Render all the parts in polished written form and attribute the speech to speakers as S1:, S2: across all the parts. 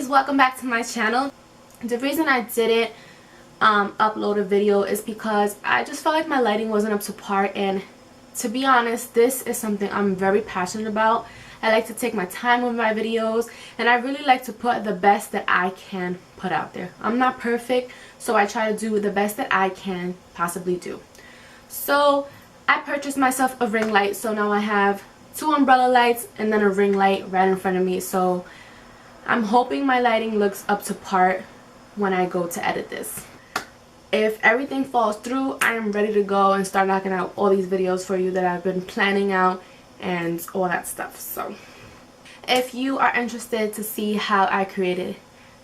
S1: welcome back to my channel. The reason I didn't upload a video is because I just felt like my lighting wasn't up to par, and to be honest, this is something I'm very passionate about. I like to take my time with my videos, and I really like to put the best that I can put out there. I'm not perfect, so I try to do the best that I can possibly do. So I purchased myself a ring light, so now I have two umbrella lights and then a ring light right in front of me. So I'm hoping my lighting looks up to par when I go to edit this. If everything falls through, I am ready to go and start knocking out all these videos for you that I've been planning out and all that stuff. So if you are interested to see how I created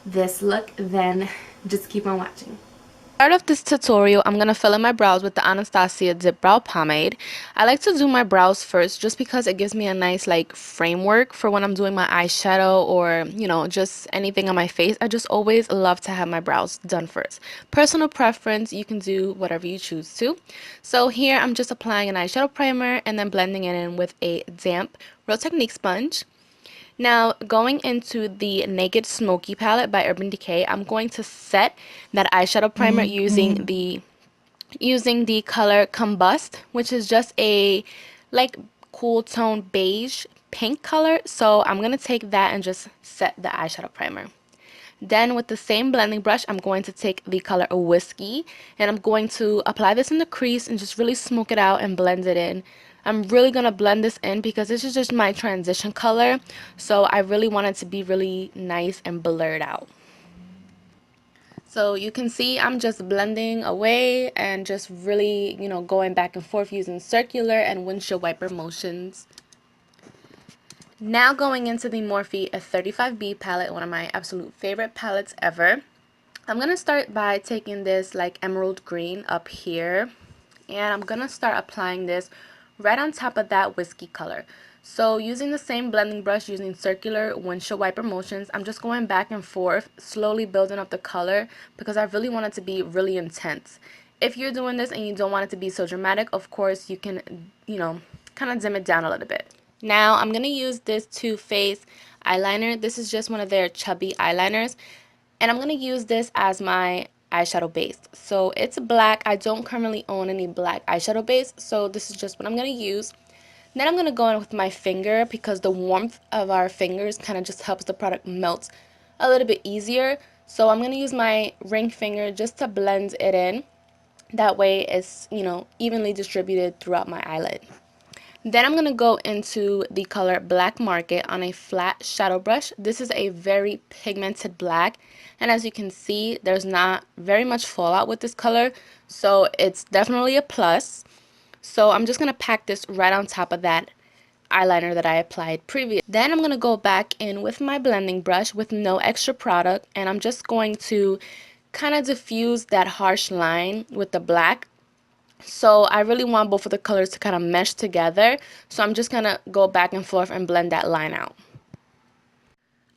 S1: this look, then just keep on watching.
S2: To start off this tutorial, I'm going to fill in my brows with the Anastasia Dip Brow Pomade. I like to do my brows first just because it gives me a nice framework for when I'm doing my eyeshadow or just anything on my face. I just always love to have my brows done first. Personal preference, you can do whatever you choose to. So here I'm just applying an eyeshadow primer and then blending it in with a damp Real Technique sponge. Now, going into the Naked Smoky palette by Urban Decay, I'm going to set that eyeshadow primer using the color Combust, which is just a cool tone beige pink color. So I'm going to take that and just set the eyeshadow primer. Then with the same blending brush, I'm going to take the color Whiskey, and I'm going to apply this in the crease and just really smoke it out and blend it in. I'm really going to blend this in because this is just my transition color, so I really want it to be really nice and blurred out. So you can see I'm just blending away and just really, going back and forth using circular and windshield wiper motions. Now going into the Morphe 35B palette, one of my absolute favorite palettes ever. I'm going to start by taking this emerald green up here, and I'm going to start applying this right on top of that whiskey color. So using the same blending brush, using circular windshield wiper motions, I'm just going back and forth, slowly building up the color because I really want it to be really intense. If you're doing this and you don't want it to be so dramatic, of course you can, kind of dim it down a little bit. Now I'm going to use this Too Faced eyeliner. This is just one of their chubby eyeliners, and I'm going to use this as my eyeshadow base. So it's black. I don't currently own any black eyeshadow base, so this is just what I'm going to use. Then I'm going to go in with my finger because the warmth of our fingers kind of just helps the product melt a little bit easier. So I'm going to use my ring finger just to blend it in. That way it's, evenly distributed throughout my eyelid. Then I'm going to go into the color Black Market on a flat shadow brush. This is a very pigmented black, and as you can see, there's not very much fallout with this color, so it's definitely a plus. So I'm just going to pack this right on top of that eyeliner that I applied previously. Then I'm going to go back in with my blending brush with no extra product, and I'm just going to kind of diffuse that harsh line with the black. So I really want both of the colors to kind of mesh together, so I'm just going to go back and forth and blend that line out.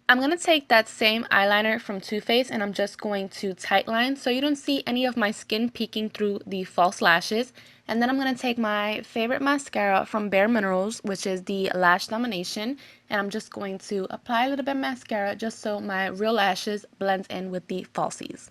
S2: I'm going to take that same eyeliner from Too Faced and I'm just going to tightline so you don't see any of my skin peeking through the false lashes. And then I'm going to take my favorite mascara from Bare Minerals, which is the Lash Domination, and I'm just going to apply a little bit of mascara just so my real lashes blend in with the falsies.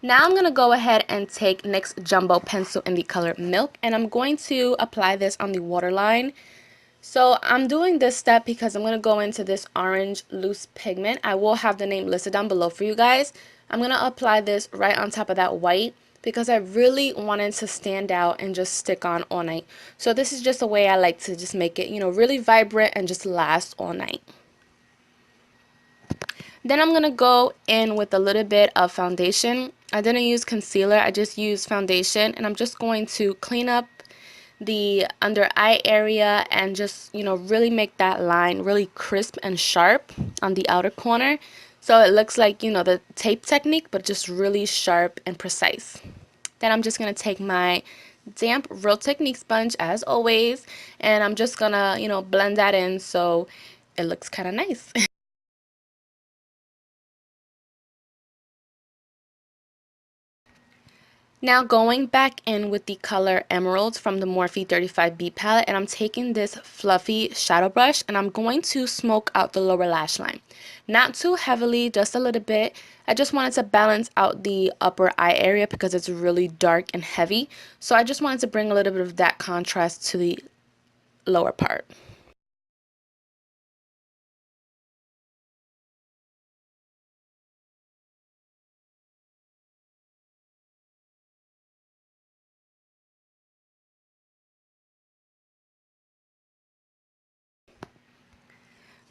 S2: Now I'm going to go ahead and take NYX Jumbo Pencil in the color Milk, and I'm going to apply this on the waterline. So I'm doing this step because I'm going to go into this orange loose pigment. I will have the name listed down below for you guys. I'm going to apply this right on top of that white because I really wanted to stand out and just stick on all night. So this is just a way I like to just make it, really vibrant and just last all night. Then I'm going to go in with a little bit of foundation. I didn't use concealer, I just used foundation, and I'm just going to clean up the under eye area and just, really make that line really crisp and sharp on the outer corner. So it looks like, the tape technique, but just really sharp and precise. Then I'm just going to take my damp Real Technique sponge as always, and I'm just going to, blend that in so it looks kind of nice. Now going back in with the color Emerald from the Morphe 35B palette, and I'm taking this fluffy shadow brush and I'm going to smoke out the lower lash line. Not too heavily, just a little bit. I just wanted to balance out the upper eye area because it's really dark and heavy. So I just wanted to bring a little bit of that contrast to the lower part.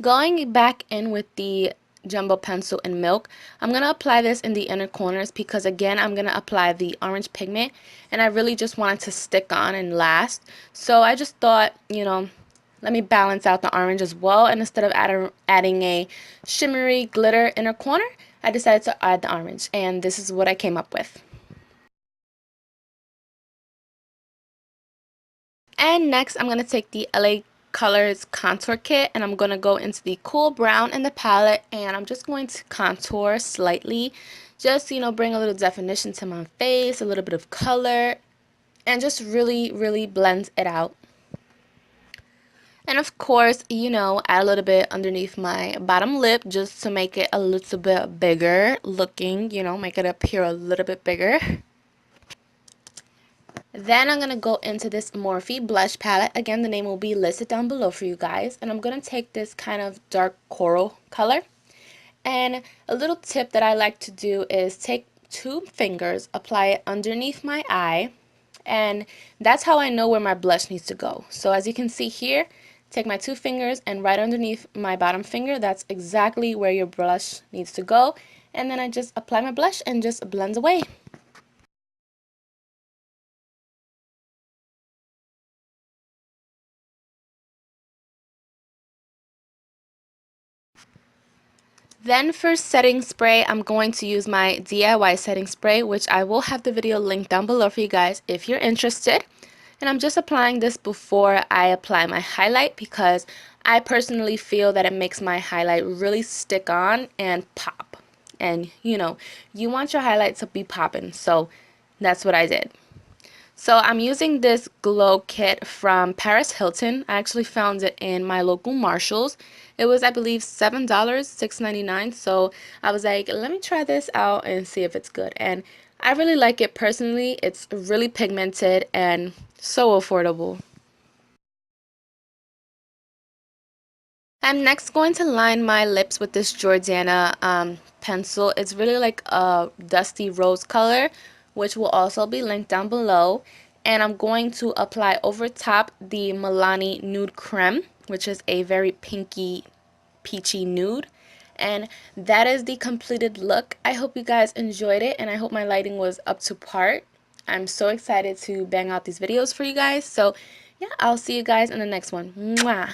S2: Going back in with the jumbo pencil and milk, I'm going to apply this in the inner corners because again I'm going to apply the orange pigment and I really just want it to stick on and last. So I just thought, let me balance out the orange as well, and instead of adding a shimmery glitter inner corner, I decided to add the orange, and this is what I came up with. And next I'm going to take the LA Colors contour kit and I'm going to go into the cool brown in the palette and I'm just going to contour slightly, just bring a little definition to my face, a little bit of color, and just really blend it out. And of course, add a little bit underneath my bottom lip just to make it a little bit bigger looking, make it appear a little bit bigger. Then I'm going to go into this Morphe blush palette. Again, the name will be listed down below for you guys. And I'm going to take this kind of dark coral color. And a little tip that I like to do is take 2 fingers, apply it underneath my eye. And that's how I know where my blush needs to go. So as you can see here, take my 2 fingers and right underneath my bottom finger, that's exactly where your blush needs to go. And then I just apply my blush and just blend away. Then for setting spray, I'm going to use my DIY setting spray, which I will have the video linked down below for you guys if you're interested. And I'm just applying this before I apply my highlight because I personally feel that it makes my highlight really stick on and pop. And you want your highlight to be popping, so that's what I did. So I'm using this glow kit from Paris Hilton. I actually found it in my local Marshalls. It was, I believe, $7, $6.99. So I was like, let me try this out and see if it's good. And I really like it personally. It's really pigmented and so affordable. I'm next going to line my lips with this Jordana pencil. It's really like a dusty rose color, which will also be linked down below. And I'm going to apply over top the Milani Nude Creme, which is a very pinky, peachy nude. And that is the completed look. I hope you guys enjoyed it, and I hope my lighting was up to par. I'm so excited to bang out these videos for you guys. So yeah, I'll see you guys in the next one. Mwah!